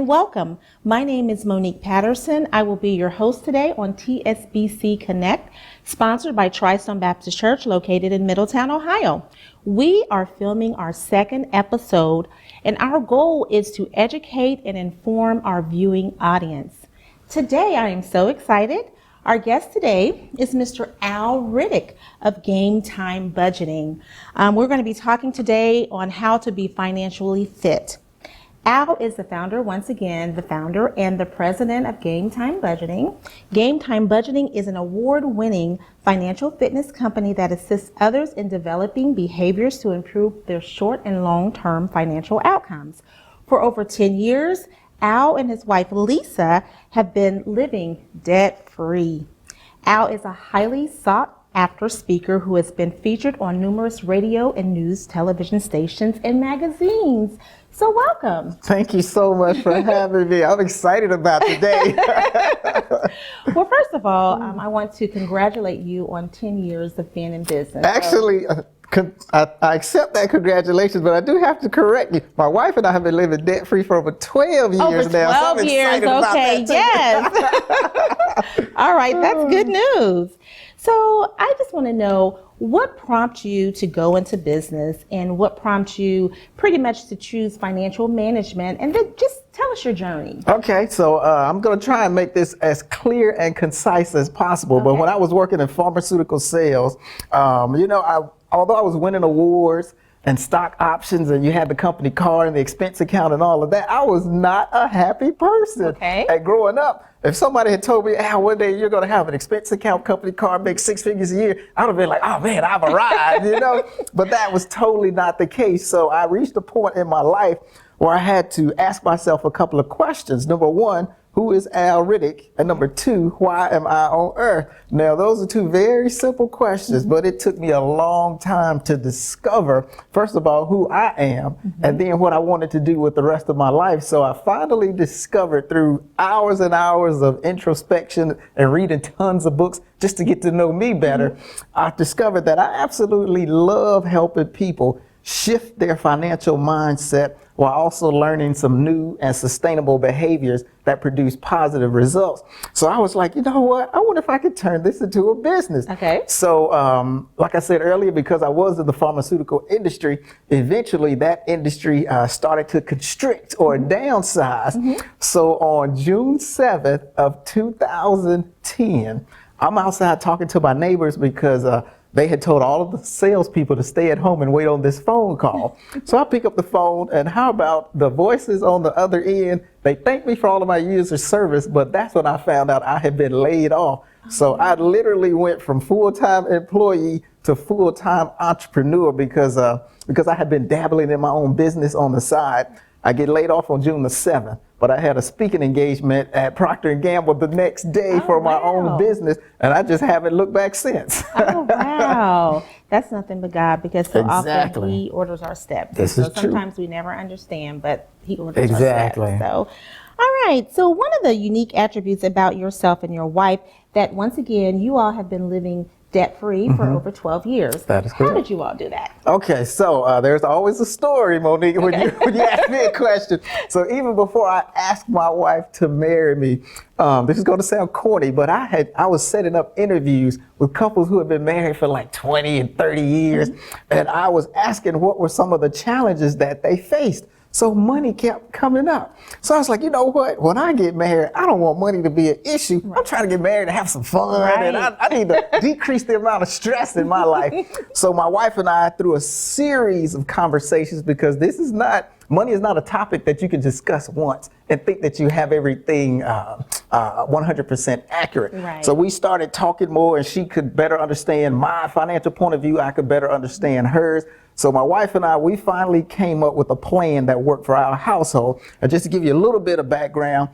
and welcome. My name is Monique Patterson. I will be your host today on TSBC Connect, sponsored by Tri-Stone Baptist Church located in Middletown, Ohio. We are filming our second episode, and our goal is to educate and inform our viewing audience. Today, I am so excited. Our guest today is Mr. Al Riddick of Game Time Budgeting. We're going to be talking today on how to be financially fit. Al is the founder, once again, the founder and the president of Game Time Budgeting. Game Time Budgeting is an award-winning financial fitness company that assists others in developing behaviors to improve their short and long-term financial outcomes. For over 10 years, Al and his wife Lisa have been living debt-free. Al is a highly sought-after speaker who has been featured on numerous radio and news television stations and magazines. So welcome. Thank you so much for having me. I'm excited about today. Well, first of all, I want to congratulate you on 10 years of being in business. Actually, I accept that congratulations, but I do have to correct you. My wife and I have been living debt-free for over 12 years over 12 now. So I'm years, excited about okay, that too. yes. All right, that's good news. So I just want to know, what prompted you to go into business and what prompted you pretty much to choose financial management, and then just tell us your journey. Okay, so I'm going to try and make this as clear and concise as possible. Okay. But when I was working in pharmaceutical sales, although I was winning awards and stock options, and you had the company car and the expense account and all of that, I was not a happy person. Okay. And growing up, if somebody had told me, one day you're going to have an expense account, company car, make 6 figures a year, I would have been like, oh man, I've arrived, But that was totally not the case. So I reached a point in my life where I had to ask myself a couple of questions. Number one, who is Al Riddick? And number two, why am I on earth? Now, those are two very simple questions, but it took me a long time to discover, first of all, who I am, and then what I wanted to do with the rest of my life. So I finally discovered through hours and hours of introspection and reading tons of books just to get to know me better, I discovered that I absolutely love helping people shift their financial mindset while also learning some new and sustainable behaviors that produce positive results. So I was like, you know what? I wonder if I could turn this into a business. Okay. So like I said earlier, because I was in the pharmaceutical industry, eventually that industry started to constrict or downsize. So on June 7th of 2010, I'm outside talking to my neighbors because they had told all of the salespeople to stay at home and wait on this phone call. So I pick up the phone, and how about the voices on the other end? They thank me for all of my years of service, but that's when I found out I had been laid off. So I literally went from full-time employee to full-time entrepreneur because I had been dabbling in my own business on the side. I get laid off on June the 7th, but I had a speaking engagement at Procter & Gamble the next day for my own business, and I just haven't looked back since. Oh, wow. That's nothing but God, because so often He orders our steps. This is true. Sometimes we never understand, but He orders our steps. So, all right. So one of the unique attributes about yourself and your wife that, once again, you all have been living debt-free for over 12 years. That is correct. How did you all do that? Okay, so there's always a story, Monique, when you ask me a question. So even before I asked my wife to marry me, this is going to sound corny, but I was setting up interviews with couples who had been married for like 20 and 30 years, and I was asking what were some of the challenges that they faced. So money kept coming up. So I was like, you know what? When I get married, I don't want money to be an issue. I'm trying to get married to have some fun, and I need to decrease the amount of stress in my life. So my wife and I, through a series of conversations, because money is not a topic that you can discuss once and think that you have everything 100% accurate. Right. So we started talking more, and she could better understand my financial point of view. I could better understand hers. So my wife and I, we finally came up with a plan that worked for our household. And just to give you a little bit of background,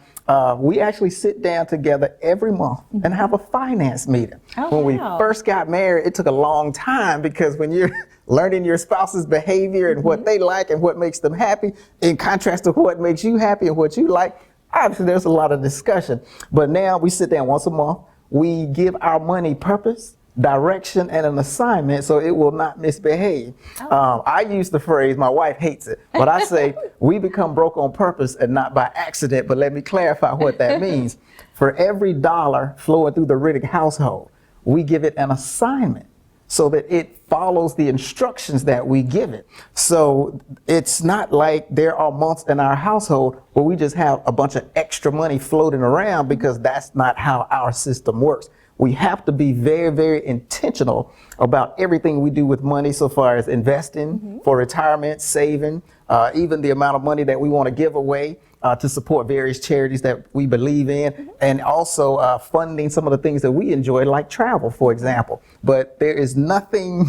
we actually sit down together every month and have a finance meeting. When we first got married, it took a long time, because when you're learning your spouse's behavior and what they like and what makes them happy, in contrast to what makes you happy and what you like, obviously there's a lot of discussion. But now we sit down once a month. We give our money purpose direction and an assignment so it will not misbehave. I use the phrase, my wife hates it, but I say we become broke on purpose and not by accident. But let me clarify what that means. For every dollar flowing through the Riddick household, we give it an assignment so that it follows the instructions that we give it. So it's not like there are months in our household where we just have a bunch of extra money floating around, because that's not how our system works. We have to be very, very intentional about everything we do with money, so far as investing for retirement, saving, even the amount of money that we want to give away to support various charities that we believe in, and also funding some of the things that we enjoy, like travel, for example. But there is nothing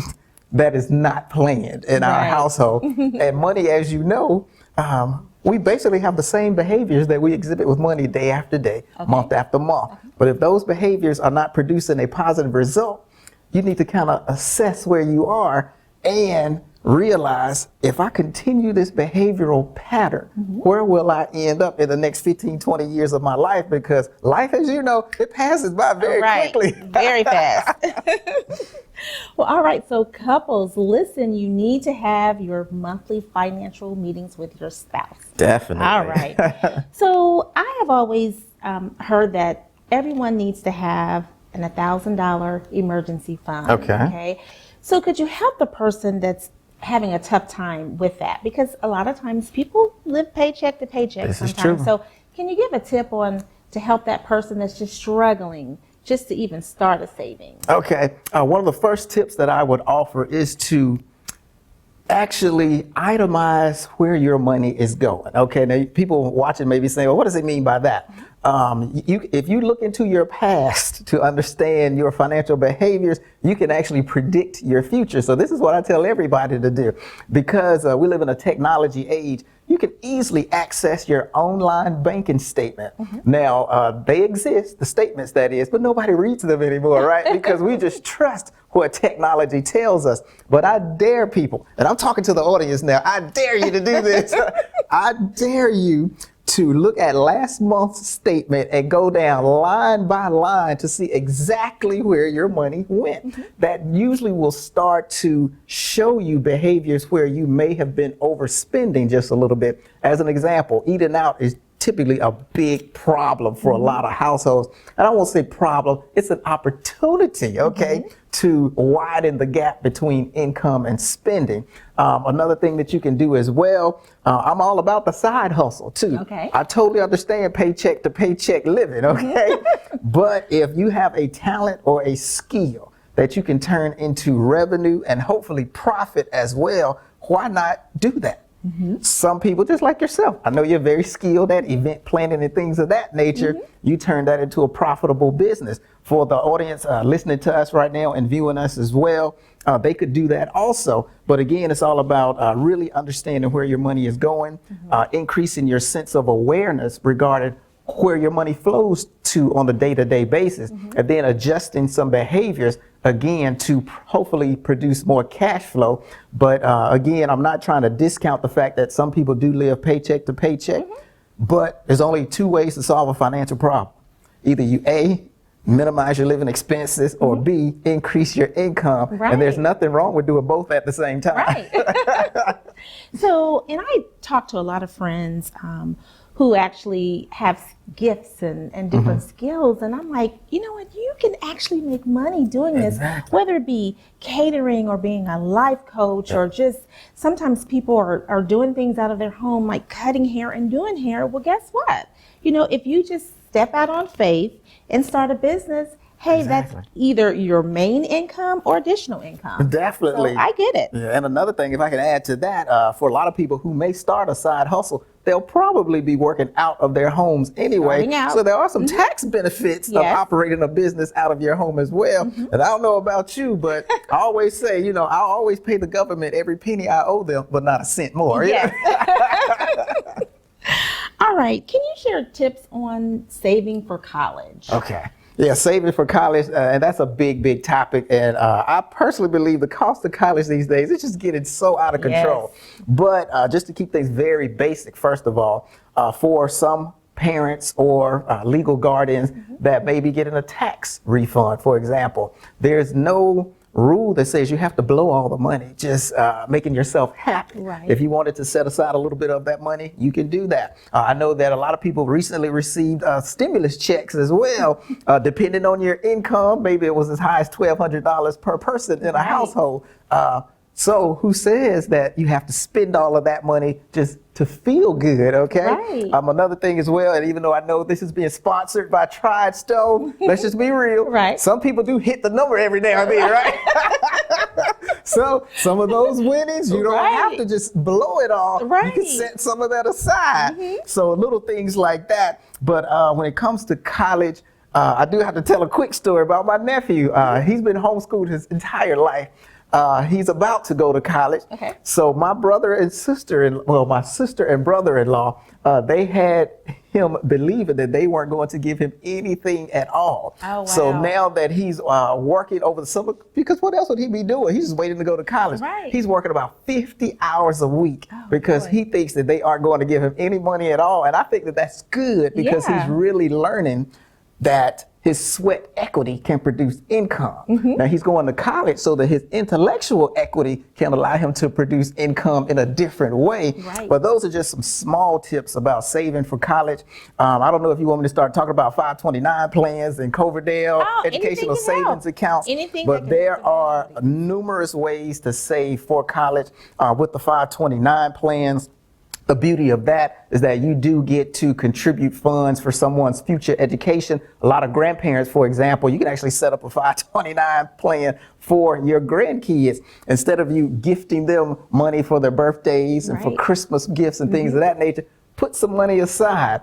that is not planned in our household. And money, as you know, we basically have the same behaviors that we exhibit with money day after day, month after month. But if those behaviors are not producing a positive result, you need to kind of assess where you are and realize, if I continue this behavioral pattern, where will I end up in the next 15, 20 years of my life? Because life, as you know, it passes by very quickly. Very fast. Well, all right. So couples, listen, you need to have your monthly financial meetings with your spouse. Definitely. All right. So I have always heard that everyone needs to have an $1,000 emergency fund. Okay. So could you help the person that's having a tough time with that? Because a lot of times people live paycheck to paycheck. This sometimes. is true. So can you give a tip on to help that person that's just struggling just to even start a savings? Okay. One of the first tips that I would offer is to actually itemize where your money is going. Okay. Now, people watching may be saying, well, what does it mean by that? If you look into your past to understand your financial behaviors, you can actually predict your future. So this is what I tell everybody to do. Because we live in a technology age, you can easily access your online banking statement. Now, they exist, the statements that is, but nobody reads them anymore, right? Because we just trust what technology tells us. But I dare people, and I'm talking to the audience now, I dare you to do this. I dare you to look at last month's statement and go down line by line to see exactly where your money went. That usually will start to show you behaviors where you may have been overspending just a little bit. As an example, eating out is typically a big problem for a lot of households. And I won't say problem, it's an opportunity, okay, to widen the gap between income and spending. Another thing that you can do as well, I'm all about the side hustle too. Okay. I totally understand paycheck to paycheck living, okay? But if you have a talent or a skill that you can turn into revenue and hopefully profit as well, why not do that? Some people, just like yourself, I know you're very skilled at event planning and things of that nature. You turn that into a profitable business. For the audience listening to us right now and viewing us as well, they could do that also. But again, it's all about really understanding where your money is going, increasing your sense of awareness regarding where your money flows to on a day-to-day basis, and then adjusting some behaviors again to hopefully produce more cash flow. But again, I'm not trying to discount the fact that some people do live paycheck to paycheck, but there's only two ways to solve a financial problem. Either you A, minimize your living expenses, or B, increase your income. And there's nothing wrong with doing both at the same time. So, and I talk to a lot of friends who actually have gifts and different skills. And I'm like, you know what, you can actually make money doing this, whether it be catering or being a life coach or just sometimes people are doing things out of their home, like cutting hair and doing hair. Well, guess what? You know, if you just step out on faith and start a business, hey, that's either your main income or additional income. Definitely. So I get it. Yeah, and another thing, if I can add to that, for a lot of people who may start a side hustle, they'll probably be working out of their homes anyway. So there are some tax benefits of operating a business out of your home as well. And I don't know about you, but I always say, you know, I'll always pay the government every penny I owe them, but not a cent more. All right. Can you share tips on saving for college? Okay. Yeah, saving for college, and that's a big, big topic. And I personally believe the cost of college these days is just getting so out of control. But just to keep things very basic, first of all, for some parents or legal guardians that may be getting a tax refund, for example. There's no rule that says you have to blow all the money, just making yourself happy. Right. If you wanted to set aside a little bit of that money, you can do that. I know that a lot of people recently received stimulus checks as well, depending on your income. Maybe it was as high as $1,200 per person in a household. So who says that you have to spend all of that money just to feel good, okay? Right. Another thing as well, and even though I know this is being sponsored by Tried Stone, let's just be real. Right. Some people do hit the number every now and then, right? So some of those winnings, you don't have to just blow it all. Right. You can set some of that aside. So little things like that. But when it comes to college, I do have to tell a quick story about my nephew. He's been homeschooled his entire life. He's about to go to college. Okay. So my brother and sister, my sister and brother-in-law, they had him believing that they weren't going to give him anything at all. Oh, wow. So now that he's working over the summer, because what else would he be doing? He's just waiting to go to college. Right. He's working about 50 hours a week because boy. he thinks that they aren't going to give him any money at all. And I think that that's good because he's really learning that his sweat equity can produce income. Now he's going to college so that his intellectual equity can allow him to produce income in a different way. Right. But those are just some small tips about saving for college. I don't know if you want me to start talking about 529 plans and Coverdale educational savings accounts. But there are numerous ways to save for college with the 529 plans. The beauty of that is that you do get to contribute funds for someone's future education. A lot of grandparents, for example, you can actually set up a 529 plan for your grandkids. Instead of you gifting them money for their birthdays and for Christmas gifts and things of that nature, put some money aside.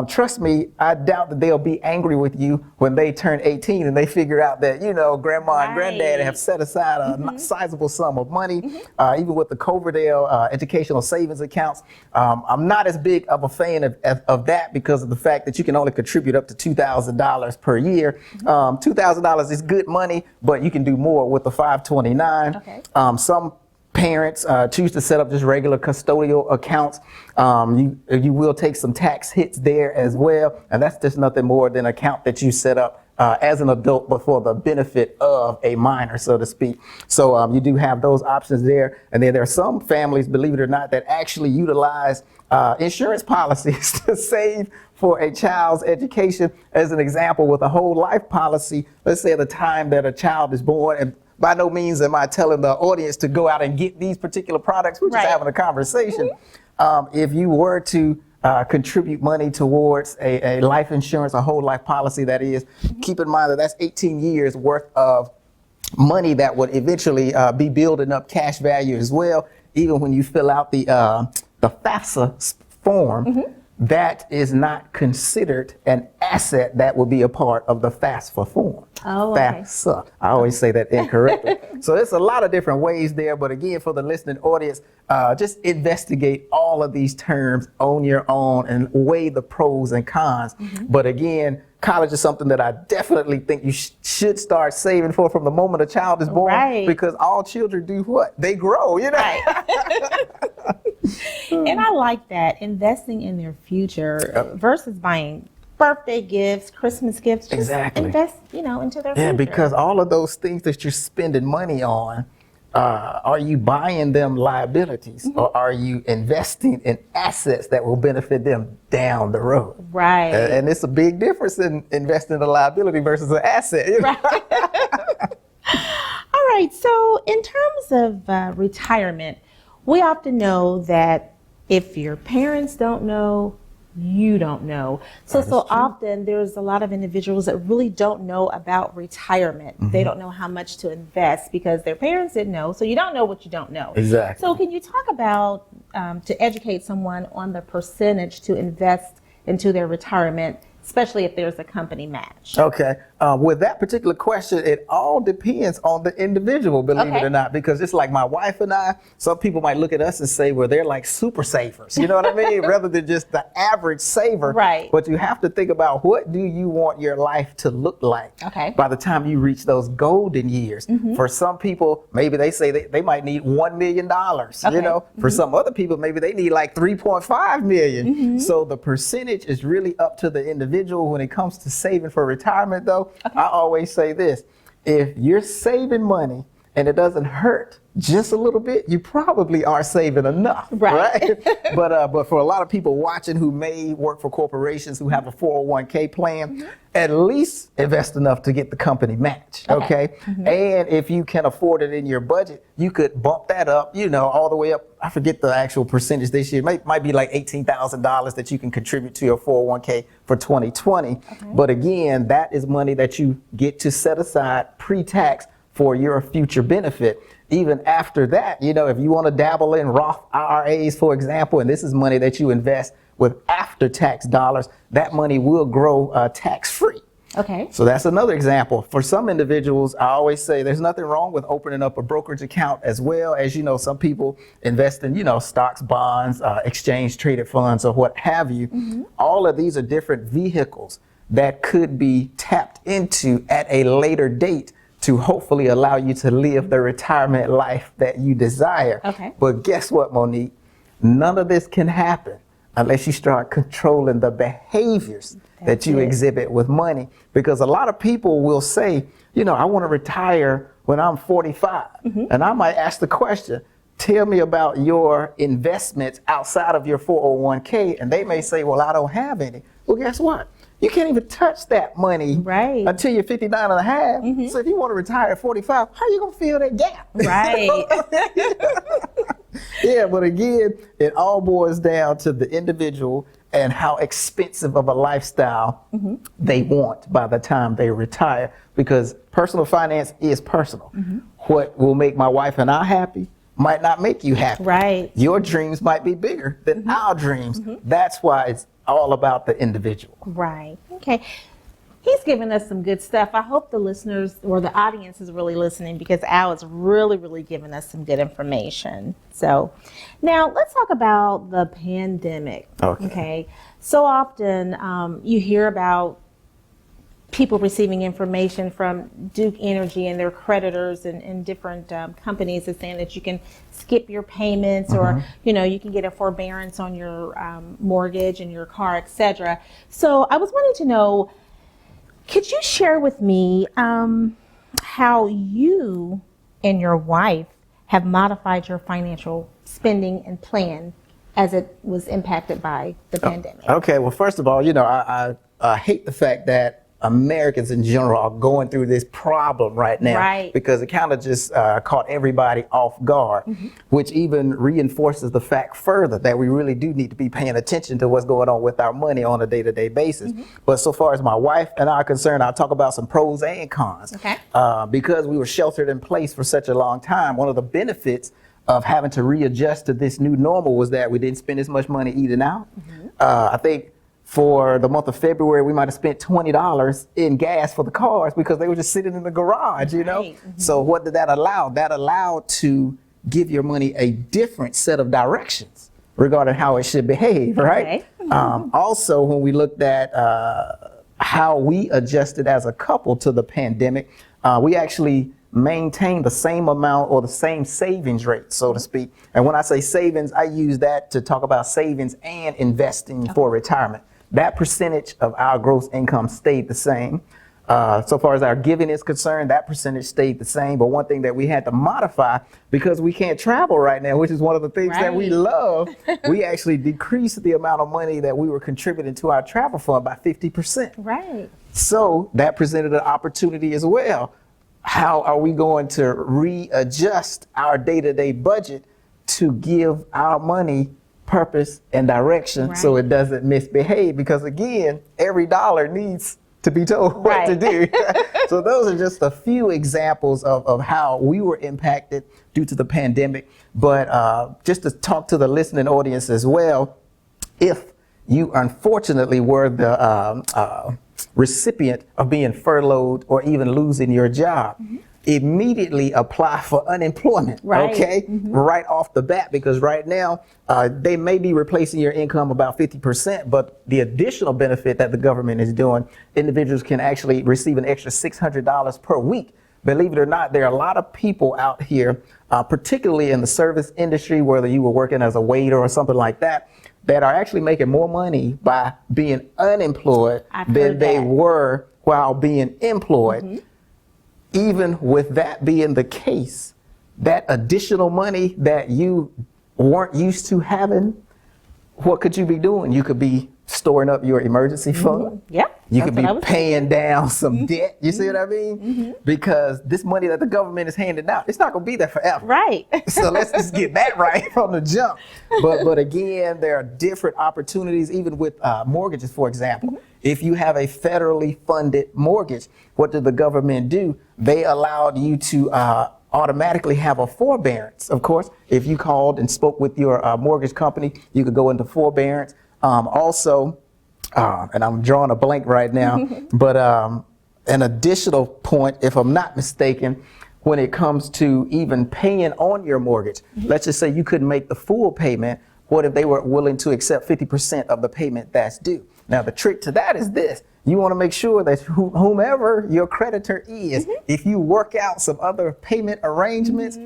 Trust me, I doubt that they'll be angry with you when they turn 18 and they figure out that, you know, grandma and granddad have set aside a sizable sum of money. Even with the Coverdale educational savings accounts, I'm not as big of a fan of that because of the fact that you can only contribute up to $2,000 per year. $2,000 is good money, but you can do more with the 529. Okay. Some parents choose to set up just regular custodial accounts. You will take some tax hits there as well, and that's just nothing more than an account that you set up as an adult, but for the benefit of a minor, so to speak. So you do have those options there. And then there are some families, believe it or not, that actually utilize insurance policies to save for a child's education. As an example, with a whole life policy, let's say at the time that a child is born, and by no means am I telling the audience to go out and get these particular products. We're just having a conversation. If you were to contribute money towards a life insurance, a whole life policy, that is, keep in mind that that's 18 years worth of money that would eventually be building up cash value as well. Even when you fill out the FAFSA form, that is not considered an asset that would be a part of the FAFSA form. Oh, okay. FAFSA. I always say that incorrectly. So there's a lot of different ways there, but again, for the listening audience, just investigate all of these terms on your own and weigh the pros and cons. But again, college is something that I definitely think you should start saving for from the moment a child is born, because all children do what? They grow, you know? And I like that, investing in their future versus buying birthday gifts, Christmas gifts. Just invest, into their future. Yeah, because all of those things that you're spending money on, are you buying them liabilities or are you investing in assets that will benefit them down the road? Right. And it's a big difference in investing in a liability versus an asset. You know? All right. So in terms of retirement, we often know that if your parents don't know, you don't know. So often there's a lot of individuals that really don't know about retirement. They don't know how much to invest because their parents didn't know. So you don't know what you don't know. Exactly. So can you talk about, to educate someone on the percentage to invest into their retirement especially if there's a company match? Okay. With that particular question, it all depends on the individual, believe it or not, because it's like my wife and I, some people might look at us and say, well, they're like super savers. You know what I mean? Rather than just the average saver. Right. But you have to think about, what do you want your life to look like by the time you reach those golden years? For some people, maybe they say they might need $1 million. You know, for some other people, maybe they need like 3.5 million. So the percentage is really up to the individual. When it comes to saving for retirement, though, I always say this: if you're saving money and it doesn't hurt just a little bit, you probably are saving enough, right? But for a lot of people watching who may work for corporations who have a 401k plan, at least invest enough to get the company match, okay? And if you can afford it in your budget, you could bump that up, you know, all the way up. I forget the actual percentage this year. Might be like $18,000 that you can contribute to your 401k for 2020. But again, that is money that you get to set aside pre-tax for your future benefit. Even after that, you know, if you want to dabble in Roth IRAs, for example, and this is money that you invest with after-tax dollars, that money will grow tax-free. Okay. So that's another example. For some individuals, I always say there's nothing wrong with opening up a brokerage account as well. As you know, some people invest in, you know, stocks, bonds, exchange traded funds, or what have you. All of these are different vehicles that could be tapped into at a later date to hopefully allow you to live the retirement life that you desire. But guess what, Monique? None of this can happen unless you start controlling the behaviors that you exhibit with money. Because a lot of people will say, you know, I want to retire when I'm 45. And I might ask the question, tell me about your investments outside of your 401k. And they may say, well, I don't have any. Well, guess what? You can't even touch that money until you're 59 and a half. So if you want to retire at 45, how are you going to fill that gap? Yeah, but again, it all boils down to the individual and how expensive of a lifestyle they want by the time they retire. Because personal finance is personal. What will make my wife and I happy might not make you happy. Your dreams might be bigger than our dreams. That's why it's all about the individual. Okay. He's given us some good stuff. I hope the listeners or the audience is really listening, because Al is really giving us some good information. So now let's talk about the pandemic. Okay. So often you hear about people receiving information from Duke Energy and their creditors and different companies is saying that you can skip your payments or, you know, you can get a forbearance on your mortgage and your car, etc. So I was wanting to know, could you share with me how you and your wife have modified your financial spending and plan as it was impacted by the pandemic? Okay, well, first of all, you know, I hate the fact that Americans in general are going through this problem right now, because it kind of just caught everybody off guard, which even reinforces the fact further that we really do need to be paying attention to what's going on with our money on a day-to-day basis. But so far as my wife and I are concerned, I'll talk about some pros and cons. Because we were sheltered in place for such a long time, one of the benefits of having to readjust to this new normal was that we didn't spend as much money eating out. I think for the month of February, we might have spent $20 in gas for the cars because they were just sitting in the garage, you know? So what did that allow? That allowed to give your money a different set of directions regarding how it should behave, right? Also, when we looked at how we adjusted as a couple to the pandemic, we actually maintain the same amount or the same savings rate, so to speak. And when I say savings, I use that to talk about savings and investing for retirement. That percentage of our gross income stayed the same. So far as our giving is concerned, that percentage stayed the same. But one thing that we had to modify, because we can't travel right now, which is one of the things that we love, we actually decreased the amount of money that we were contributing to our travel fund by 50%. So that presented an opportunity as well. How are we going to readjust our day-to-day budget to give our money purpose and direction so it doesn't misbehave? Because again, every dollar needs to be told what to do. So those are just a few examples of how we were impacted due to the pandemic. But just to talk to the listening audience as well, if you unfortunately were the recipient of being furloughed or even losing your job, immediately apply for unemployment, Right. okay? Right off the bat, because right now they may be replacing your income about 50%, but the additional benefit that the government is doing, individuals can actually receive an extra $600 per week. Believe it or not, there are a lot of people out here, particularly in the service industry, whether you were working as a waiter or something like that, that are actually making more money by being unemployed than they were while being employed. Even with that being the case, that additional money that you weren't used to having, what could you be doing? You could be storing up your emergency fund. Yep. You could be paying down some debt. You see what I mean? Because this money that the government is handing out, it's not going to be there forever. Right. So let's just get that right from the jump. But again, there are different opportunities, even with mortgages, for example. If you have a federally funded mortgage, what did the government do? They allowed you to automatically have a forbearance. Of course, if you called and spoke with your mortgage company, you could go into forbearance. Also, and I'm drawing a blank right now, but an additional point, if I'm not mistaken, when it comes to even paying on your mortgage, let's just say you couldn't make the full payment. What if they were willing to accept 50% of the payment that's due? Now, the trick to that is this. You want to make sure that whomever your creditor is, if you work out some other payment arrangements,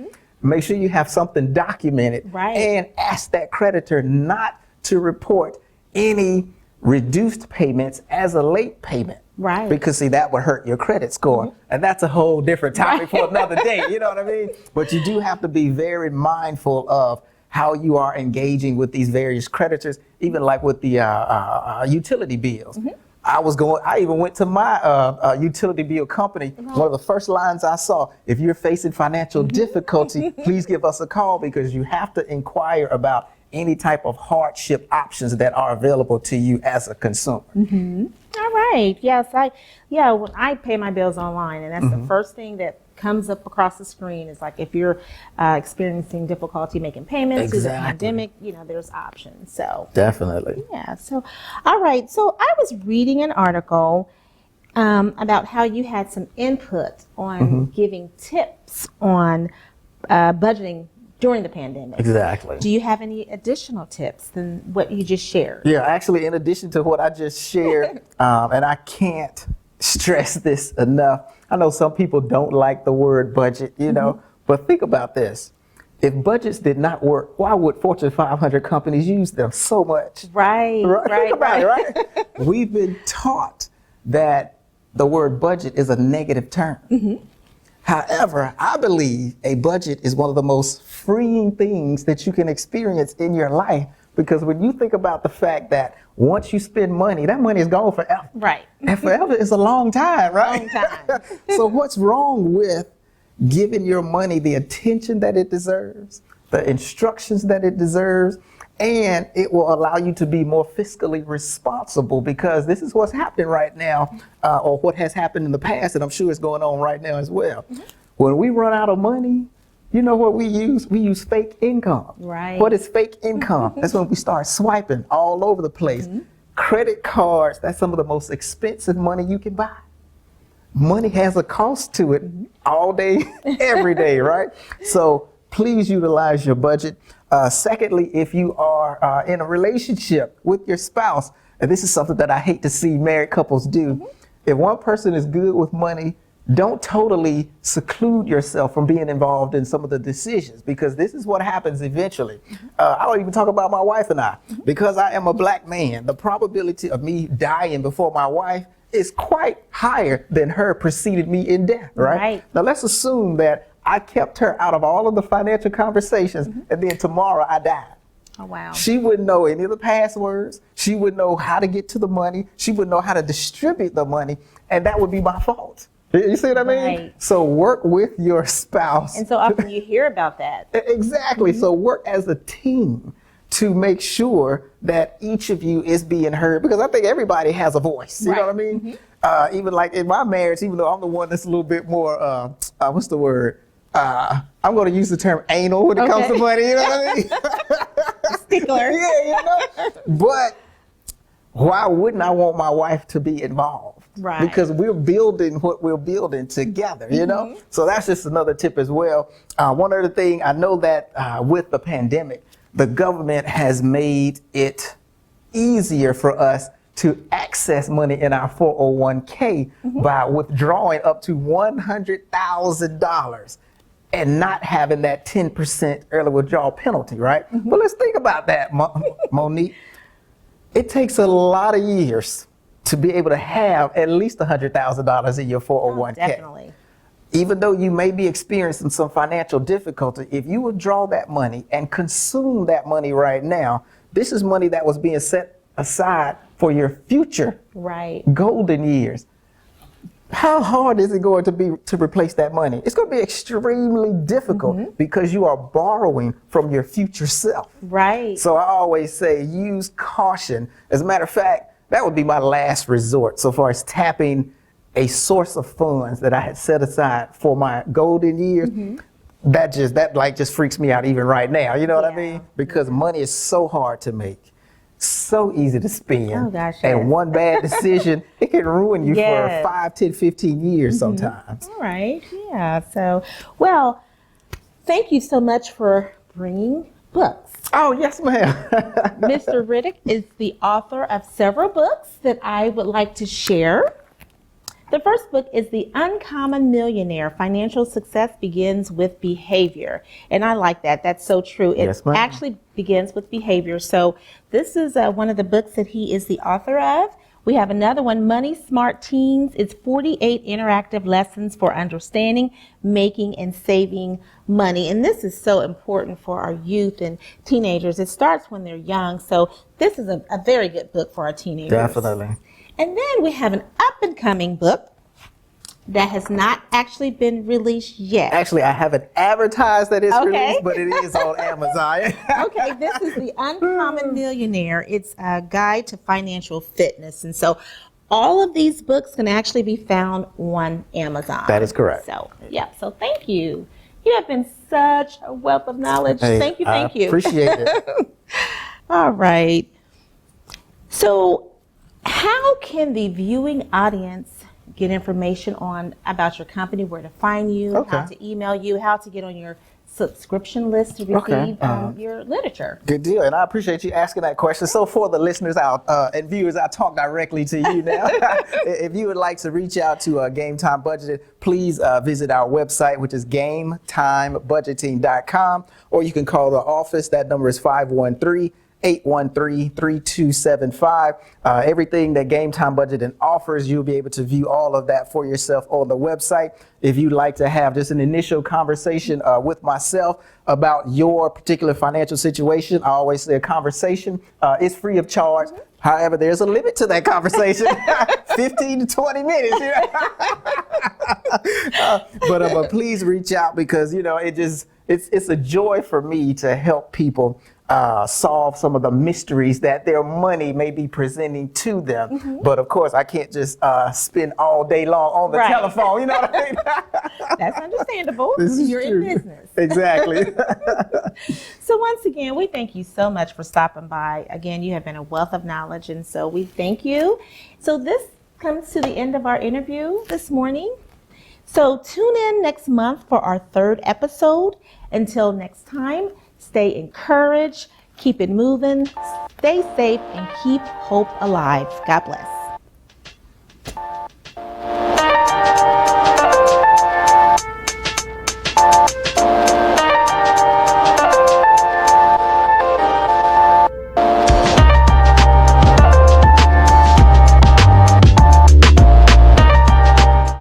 make sure you have something documented and ask that creditor not to report any reduced payments as a late payment. Right. Because see, that would hurt your credit score. And that's a whole different topic for another day. You know what I mean? But you do have to be very mindful of how you are engaging with these various creditors, even like with the utility bills. I even went to my utility bill company. One of the first lines I saw, if you're facing financial difficulty, please give us a call, because you have to inquire about any type of hardship options that are available to you as a consumer. All right. Yes. When I pay my bills online, and that's the first thing that comes up across the screen is like, if you're experiencing difficulty making payments due to the pandemic, there's options. So definitely. Yeah. So, all right. So I was reading an article about how you had some input on giving tips on budgeting during the pandemic. Exactly. Do you have any additional tips than what you just shared? Yeah, actually, in addition to what I just shared, and I can't stress this enough. I know some people don't like the word budget, but think about this. If budgets did not work, why would Fortune 500 companies use them so much? Right. Think about it, right? We've been taught that the word budget is a negative term. However, I believe a budget is one of the most freeing things that you can experience in your life, because when you think about the fact that once you spend money, that money is gone forever. Right. And forever is a long time, right? Long time. So what's wrong with giving your money the attention that it deserves, the instructions that it deserves, and it will allow you to be more fiscally responsible, because this is what's happening right now, or what has happened in the past, and I'm sure it's going on right now as well. When we run out of money, you know what we use? We use fake income. Right. What is fake income? That's when we start swiping all over the place. Credit cards, that's some of the most expensive money you can buy. Money has a cost to it all day, every day, right? So please utilize your budget. Secondly, if you are in a relationship with your spouse, and this is something that I hate to see married couples do, if one person is good with money, don't totally seclude yourself from being involved in some of the decisions, because this is what happens eventually. I don't even talk about my wife and I. Because I am a black man, the probability of me dying before my wife is quite higher than her preceding me in death, right? Now let's assume that I kept her out of all of the financial conversations, and then tomorrow I died. Oh, wow. She wouldn't know any of the passwords. She wouldn't know how to get to the money. She wouldn't know how to distribute the money, and that would be my fault. You see what I mean? Right. So work with your spouse. And so often you hear about that. Exactly. So work as a team to make sure that each of you is being heard, because I think everybody has a voice. You know what I mean? Even like in my marriage, even though I'm the one that's a little bit more, what's the word? I'm going to use the term anal when it comes to money. You know what I mean? Stickler. Yeah, But why wouldn't I want my wife to be involved? Right. Because we're building what we're building together, you know? So that's just another tip as well. One other thing, I know that with the pandemic, the government has made it easier for us to access money in our 401k by withdrawing up to $100,000 and not having that 10% early withdrawal penalty, right? But let's think about that, Monique. It takes a lot of years to be able to have at least $100,000 in your 401k. Definitely. Even though you may be experiencing some financial difficulty, if you withdraw that money and consume that money right now, this is money that was being set aside for your future golden years. How hard is it going to be to replace that money? It's going to be extremely difficult because you are borrowing from your future self. Right. So I always say use caution. As a matter of fact, that would be my last resort so far as tapping a source of funds that I had set aside for my golden years. That just freaks me out even right now. You know what I mean? Because money is so hard to make. So easy to spend. Oh, gosh, yes. And one bad decision, it can ruin you for 5, 10, 15 years sometimes. All right. Yeah. So, well, thank you so much for bringing books. Oh, yes, ma'am. Mr. Riddick is the author of several books that I would like to share. The first book is The Uncommon Millionaire. Financial Success Begins with Behavior. And I like that. That's so true. It actually begins with behavior. So this is one of the books that he is the author of. We have another one, Money Smart Teens. It's 48 interactive lessons for understanding, making, and saving money. And this is so important for our youth and teenagers. It starts when they're young. So this is a very good book for our teenagers. Definitely. And then we have an up-and-coming book that has not actually been released yet. Actually, I haven't advertised that it's released, but it is on Amazon. Okay, this is The Uncommon Millionaire. It's a guide to financial fitness. And so all of these books can actually be found on Amazon. That is correct. So, yeah, so thank you. You have been such a wealth of knowledge. Hey, thank you. I appreciate it. All right. So how can the viewing audience get information about your company, where to find you, how to email you, how to get on your subscription list to receive your literature? Good deal, and I appreciate you asking that question. So for the listeners out and viewers, I'll talk directly to you now. If you would like to reach out to Game Time Budgeted, please visit our website, which is gametimebudgeting.com, or you can call the office. That number is 513-813-3275. Everything that Game Time Budgeting offers, you'll be able to view all of that for yourself on the website. If you'd like to have just an initial conversation with myself about your particular financial situation, I always say a conversation is free of charge. However, there's a limit to that conversation, 15 to 20 minutes. But please reach out because, you know, it's a joy for me to help people solve some of the mysteries that their money may be presenting to them. But of course, I can't just spend all day long on the telephone. You know what I mean? That's understandable. You're in business. Exactly. So once again, we thank you so much for stopping by. Again, you have been a wealth of knowledge, and so we thank you. So this comes to the end of our interview this morning. So tune in next month for our 3rd episode. Until next time, stay encouraged, keep it moving, stay safe, and keep hope alive. God bless.